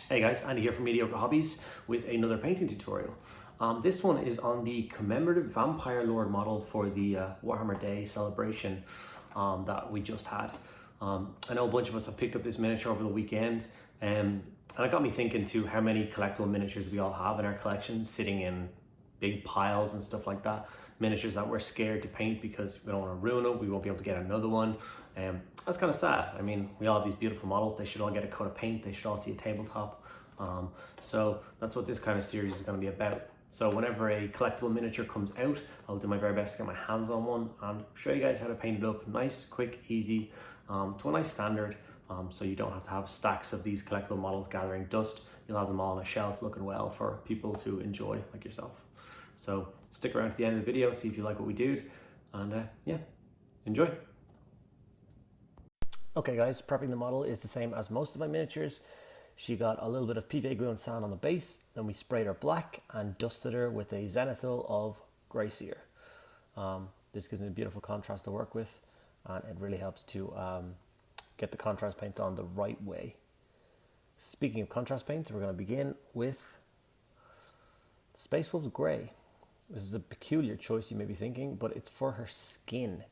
Hey guys, Andy here from Mediocre Hobbies with another painting tutorial. This one is on the commemorative Vampire Lord model for the Warhammer Day celebration that we just had. I know a bunch of us have picked up this miniature over the weekend, and it got me thinking too how many collectible miniatures we all have in our collection sitting in big piles and stuff like that. Miniatures that we're scared to paint because we don't want to ruin them, we won't be able to get another one. That's kind of sad. I mean, we all have these beautiful models, they should all get a coat of paint, they should all see a tabletop. So that's what this kind of series is going to be about. So whenever a collectible miniature comes out, I'll do my very best to get my hands on one and show you guys how to paint it up nice, quick, easy, to a nice standard, so you don't have to have stacks of these collectible models gathering dust. You'll have them all on a shelf looking well for people to enjoy, like yourself. So stick around to the end of the video, see if you like what we do, and yeah, enjoy. Okay guys, prepping the model is the same as most of my miniatures. She got a little bit of PVA glue and sand on the base, then we sprayed her black and dusted her with a zenithal of grey cedar. This gives me a beautiful contrast to work with, and it really helps to get the contrast paints on the right way. Speaking of contrast paints, we're going to begin with Space Wolf's Grey. This is a peculiar choice, you may be thinking, but it's for her skin.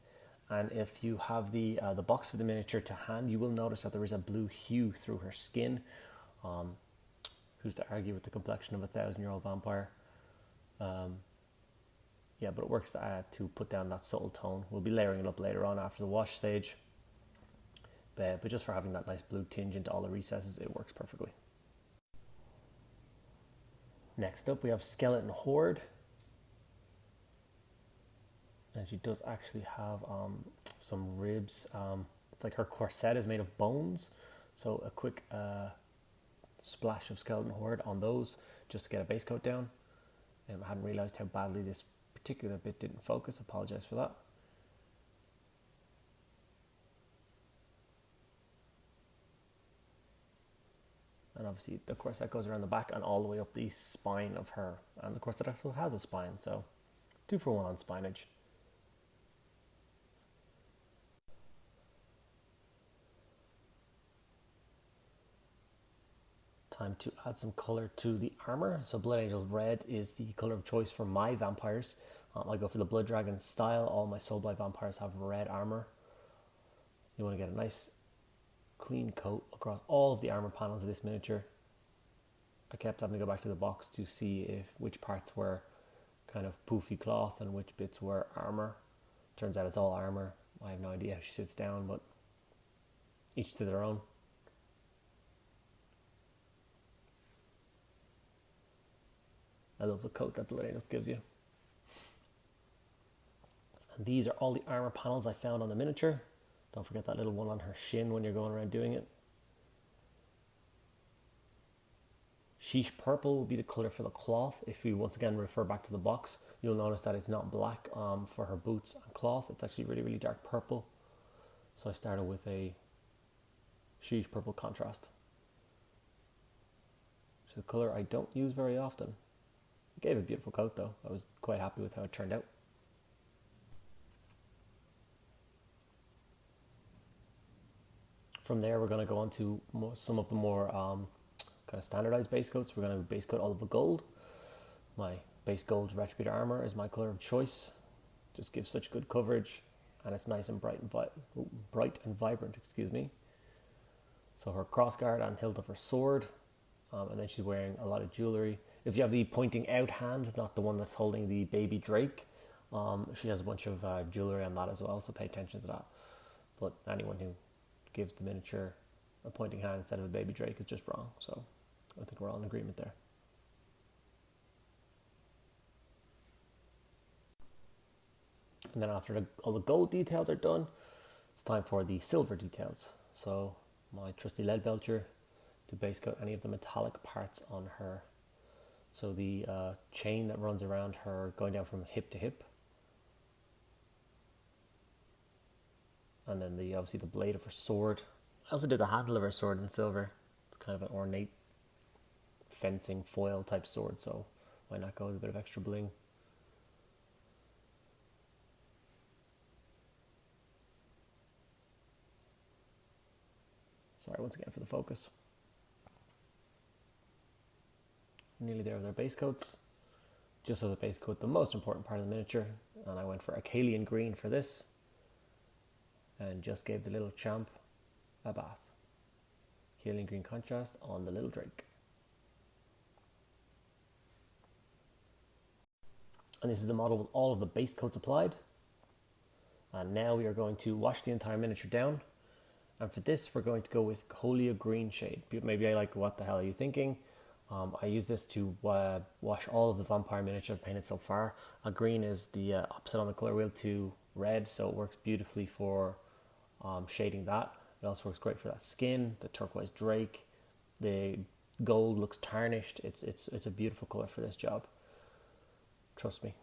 And if you have the box for the miniature to hand, you will notice that there is a blue hue through her skin. Who's to argue with the complexion of a 1,000-year-old vampire? Yeah, but it works to put down that subtle tone. We'll be layering it up later on after the wash stage. But just for having that nice blue tinge into all the recesses, it works perfectly. Next up, we have Skeleton Horde. And she does actually have some ribs. It's like her corset is made of bones. So a quick splash of Skeleton Horde on those just to get a base coat down. I hadn't realised how badly this particular bit didn't focus. Apologise for that. And obviously the corset goes around the back and all the way up the spine of her. And the corset also has a spine, so 2 for 1 on spinage. Time to add some colour to the armour. So Blood Angel Red is the colour of choice for my vampires. I go for the Blood Dragon style. All my Soulblight vampires have red armour. You want to get a nice clean coat across all of the armour panels of this miniature. I kept having to go back to the box to see which parts were kind of poofy cloth and which bits were armour. Turns out it's all armour. I have no idea how she sits down, but each to their own. I love the coat that Blood Angels gives you. And these are all the armour panels I found on the miniature. Don't forget that little one on her shin when you're going around doing it. Sheesh Purple will be the colour for the cloth. If we once again refer back to the box, you'll notice that it's not black for her boots and cloth. It's actually really, really dark purple. So I started with a Sheesh Purple contrast. Which is a colour I don't use very often. It gave a beautiful coat though. I was quite happy with how it turned out. From there we're going to go on to some of the more kind of standardized base coats. We're going to base coat all of the gold. My base gold Retributor armor is my color of choice. Just gives such good coverage, and it's nice and bright and vibrant. Excuse me. So her crossguard and hilt of her sword, and then she's wearing a lot of jewelry. If you have the pointing out hand, not the one that's holding the baby drake, she has a bunch of jewelry on that as well. So pay attention to that. But anyone who gives the miniature a pointing hand instead of a baby drake is just wrong. So I think we're all in agreement there. And then after all the gold details are done, it's time for the silver details. So my trusty lead belcher to base coat any of the metallic parts on her. So the chain that runs around her going down from hip to hip. And then obviously the blade of her sword. I also did the handle of her sword in silver. It's kind of an ornate fencing foil type sword, so why not go with a bit of extra bling. Sorry once again for the focus. nearly there with our base coats. Just so the base coat, the most important part of the miniature, and I went for Acalian green for this, and just gave the little champ a bath. Acalian green contrast on the little Drake. And this is the model with all of the base coats applied. And now we are going to wash the entire miniature down. And for this, we're going to go with Colia Green shade. Maybe I like, what the hell are you thinking? I use this to wash all of the vampire miniature I've painted so far. Green is the opposite on the color wheel to red, so it works beautifully for shading that. It also works great for that skin, the turquoise Drake. The gold looks tarnished. It's a beautiful color for this job. Trust me.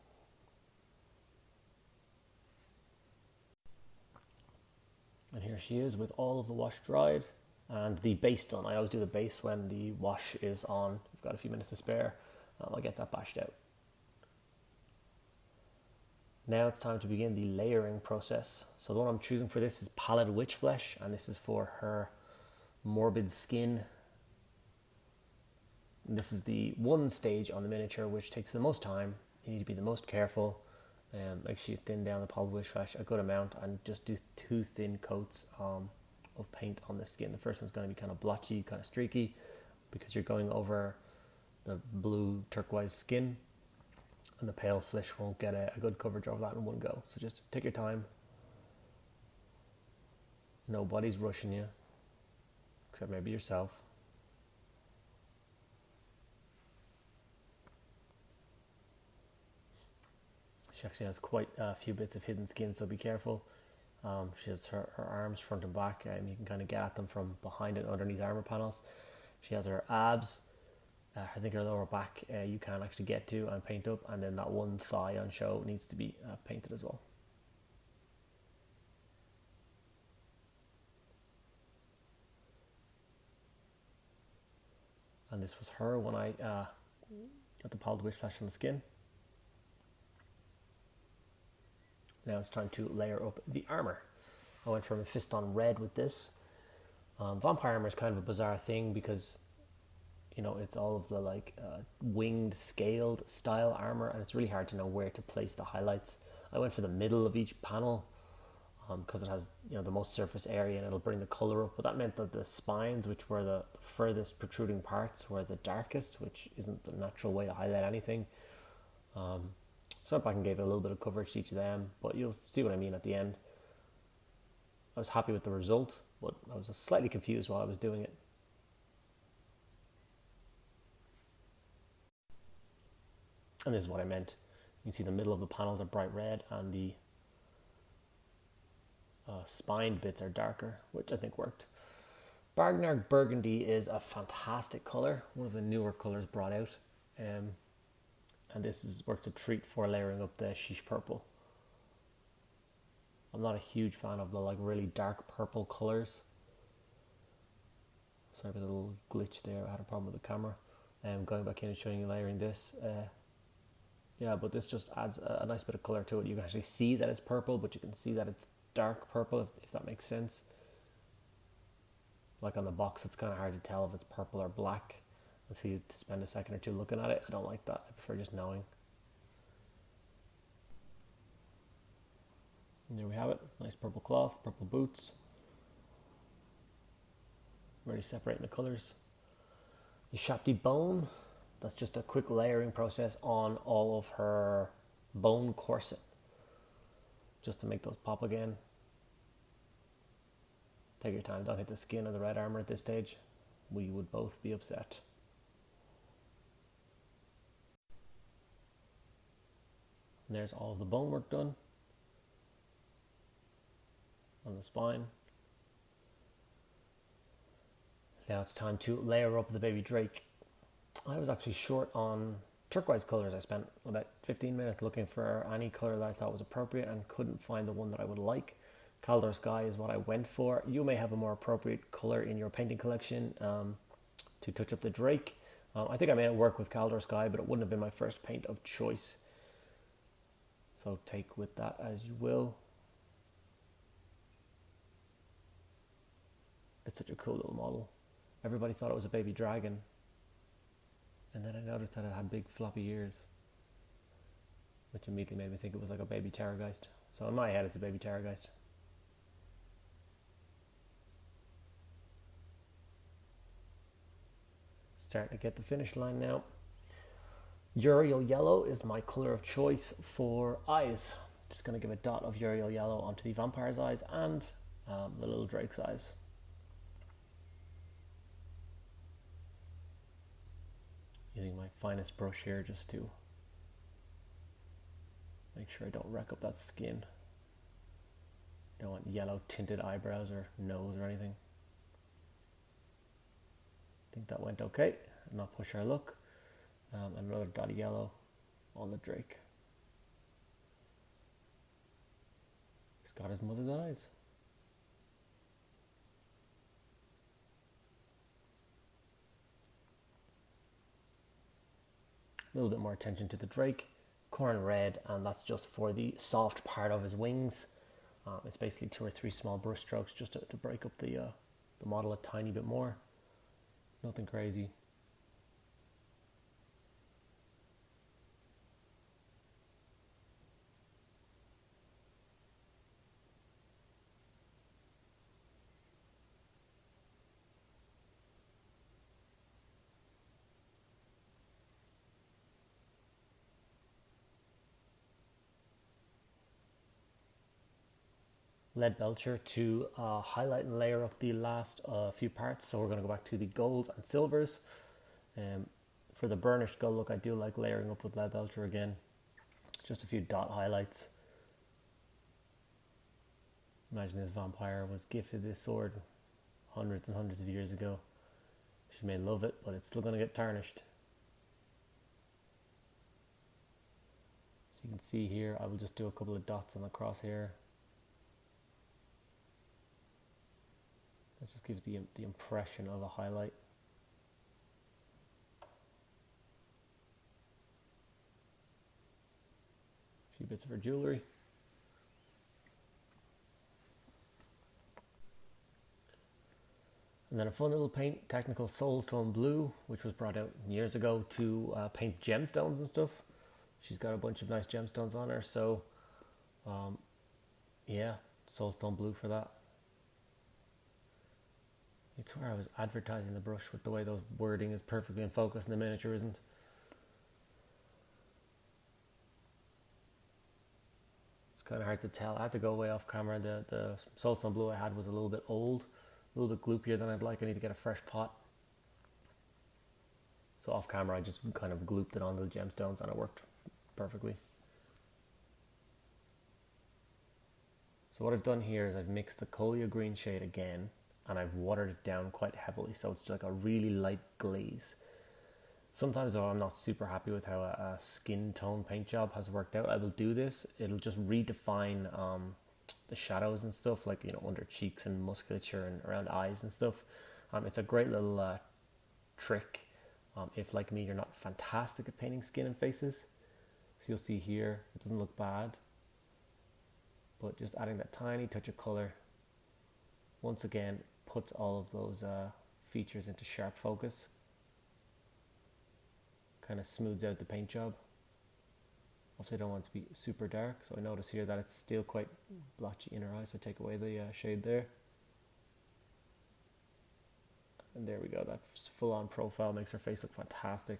And here she is with all of the wash dried and the base done. I always do the base when the wash is on. I've got a few minutes to spare. I'll get that bashed out. Now it's time to begin the layering process. So the one I'm choosing for this is Pallid Witch Flesh, and this is for her morbid skin. And this is the one stage on the miniature which takes the most time. You need to be the most careful. Make sure you thin down the Pallid Witch Flesh a good amount and just do 2 thin coats of paint on the skin. The first one's going to be kind of blotchy, kind of streaky, because you're going over the blue turquoise skin, and the pale flesh won't get a good coverage over that in one go. So just take your time. Nobody's rushing you, except maybe yourself. She actually has quite a few bits of hidden skin, so be careful. She has her arms front and back, and you can kind of get at them from behind and underneath armor panels. She has her abs. I think her lower back you can actually get to and paint up, and then that one thigh on show needs to be painted as well. And this was her when I got the Pallid Witch Flesh on the skin. Now it's time to layer up the armor. I went from a fist on red with this. Vampire armor is kind of a bizarre thing because, you know, it's all of the winged, scaled style armor, and it's really hard to know where to place the highlights. I went for the middle of each panel because it has, you know, the most surface area, and it'll bring the color up. But that meant that the spines, which were the furthest protruding parts, were the darkest, which isn't the natural way to highlight anything. So I went back and gave it a little bit of coverage to each of them, but you'll see what I mean at the end. I was happy with the result, but I was slightly confused while I was doing it. And this is what I meant. You can see the middle of the panels are bright red, and the spined bits are darker, which I think worked. Bargnard Burgundy is a fantastic colour, one of the newer colours brought out. And this works a treat for layering up the Sheesh Purple. I'm not a huge fan of the really dark purple colours. Sorry about the little glitch there, I had a problem with the camera. Going back in and showing you layering this. Yeah, but this just adds a nice bit of colour to it. You can actually see that it's purple, but you can see that it's dark purple, if that makes sense. Like on the box, it's kind of hard to tell if it's purple or black. So you spend a second or two looking at it. I don't like that. I prefer just knowing. And there we have it. Nice purple cloth, purple boots. Really separating the colours. The Shapti bone. That's just a quick layering process on all of her bone corset, just to make those pop again. Take your time. Don't hit the skin of the red armor at this stage. We would both be upset. And there's all of the bone work done on the spine. Now it's time to layer up the baby Drake. I was actually short on turquoise colours. I spent about 15 minutes looking for any colour that I thought was appropriate and couldn't find the one that I would like. Caldor Sky is what I went for. You may have a more appropriate colour in your painting collection to touch up the Drake. I think I made it work with Caldor Sky, but it wouldn't have been my first paint of choice. So take with that as you will. It's such a cool little model. Everybody thought it was a baby dragon. And then I noticed that it had big floppy ears, which immediately made me think it was like a baby terrorgheist. So in my head it's a baby terrorgheist. Starting to get the finish line now. Uriel yellow is my colour of choice for eyes. Just going to give a dot of Uriel yellow onto the vampire's eyes and the little drake's eyes. Using my finest brush here just to make sure I don't wreck up that skin. Don't want yellow tinted eyebrows or nose or anything. I think that went okay. Not push our luck. And another dot of yellow on the drake. He's got his mother's eyes. A little bit more attention to the drake. Corn red, and that's just for the soft part of his wings. It's basically 2 or 3 small brush strokes just to break up the model a tiny bit more. Nothing crazy. Lead belcher to highlight and layer up the last few parts. So we're going to go back to the golds and silvers. For the burnished gold look, I do like layering up with lead belcher again. Just a few dot highlights. Imagine this vampire was gifted this sword hundreds and hundreds of years ago. She may love it, but it's still going to get tarnished. So you can see here, I will just do a couple of dots on the crosshair. That just gives the impression of a highlight. A few bits of her jewellery. And then a fun little paint, technical Soulstone Blue, which was brought out years ago to paint gemstones and stuff. She's got a bunch of nice gemstones on her, so yeah, Soulstone Blue for that. It's where I was advertising the brush with the way those wording is perfectly in focus and the miniature isn't. It's kind of hard to tell. I had to go way off camera. The Soulstone Blue I had was a little bit old, a little bit gloopier than I'd like. I need to get a fresh pot. So off camera I just kind of glooped it onto the gemstones and it worked perfectly. So what I've done here is I've mixed the Colia green shade again, and I've watered it down quite heavily, so it's like a really light glaze. Sometimes though I'm not super happy with how a skin tone paint job has worked out, I will do this. It'll just redefine the shadows and stuff, like, you know, under cheeks and musculature and around eyes and stuff. It's a great little trick if, like me, you're not fantastic at painting skin and faces. So you'll see here, it doesn't look bad, but just adding that tiny touch of color once again puts all of those features into sharp focus. Kind of smooths out the paint job. Obviously I don't want it to be super dark, so I notice here that it's still quite blotchy in her eye, so I take away the shade there. And there we go, that full-on profile makes her face look fantastic.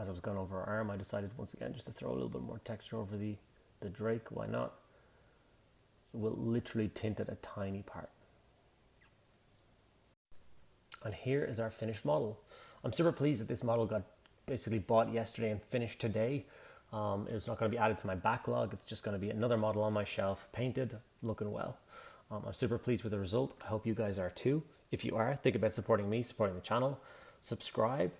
As I was going over her arm, I decided once again just to throw a little bit more texture over the drake. Why not? We'll literally tint it a tiny part. And here is our finished model. I'm super pleased that this model got basically bought yesterday and finished today. It's not going to be added to my backlog. It's just going to be another model on my shelf, painted, looking well. I'm super pleased with the result. I hope you guys are too. If you are, think about supporting me, supporting the channel. Subscribe.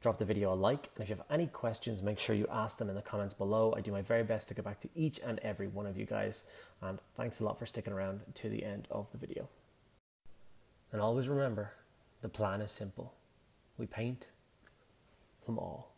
Drop the video a like, and if you have any questions, make sure you ask them in the comments below. I do my very best to get back to each and every one of you guys, and thanks a lot for sticking around to the end of the video. And always remember, the plan is simple. We paint, them all.